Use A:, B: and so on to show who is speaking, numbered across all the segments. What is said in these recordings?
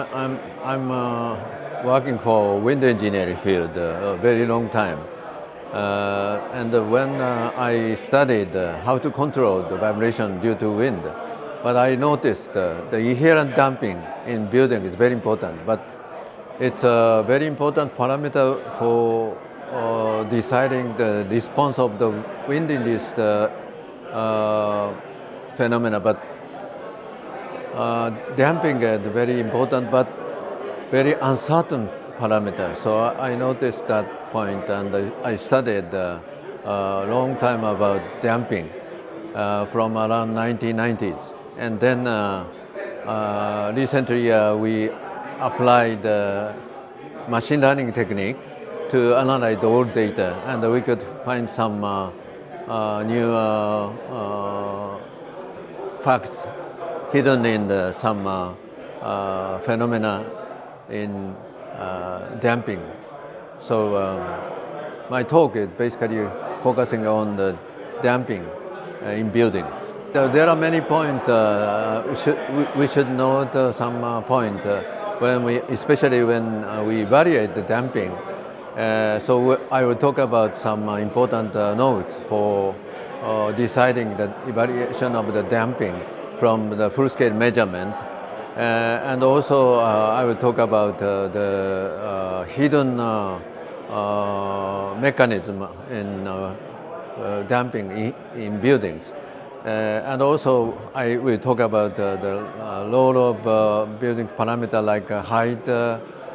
A: I'm working for wind engineering field a very long time. And when I studied how to control the vibration due to wind, but I noticed the inherent damping in building is very important. But it's a very important parameter for deciding the response of the wind-induced phenomena. But damping is very important, but very uncertain parameter. So I noticed that point, and I studied a long time about damping from around 1990s. And then recently we applied machine learning technique to analyze the old data, and we could find some new facts hidden in some phenomena in damping. So my talk is basically focusing on the damping in buildings. There are many points we should note some point especially when we evaluate the damping. So I will talk about some important notes for deciding the evaluation of the damping from the full-scale measurement. And also I will talk about the hidden mechanism in damping in buildings. And also I will talk about the role of building parameter like height,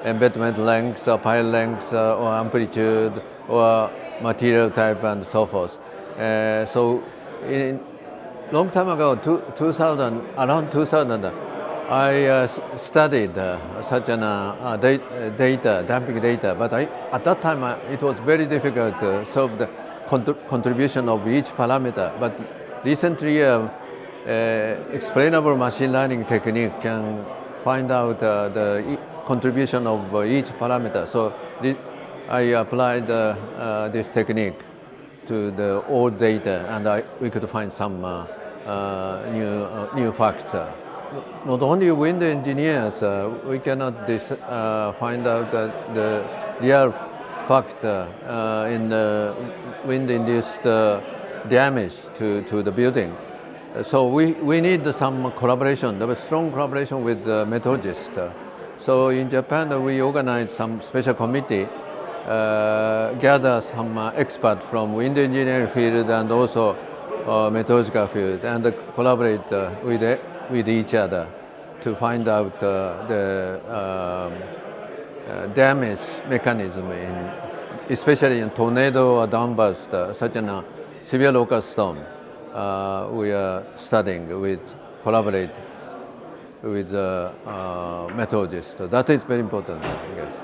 A: embedment length, pile length, or amplitude, or material type, and so forth. So in long time ago, around 2000, I studied such an damping data, but at that time it was very difficult to solve the contribution of each parameter. But recently, explainable machine learning technique can find out the contribution of each parameter. So I applied this technique to the old data, and we could find some new facts. Not only wind engineers, we cannot find out the real fact in the wind-induced damage to the building. So we need some collaboration, there was strong collaboration with meteorologists. So in Japan, we organized some special committee, gather some experts from wind engineering field and also meteorological field, and collaborate with each other to find out the damage mechanism especially in tornado or downburst, such a severe local storm. We are studying collaborate with meteorologists. That is very important, I guess.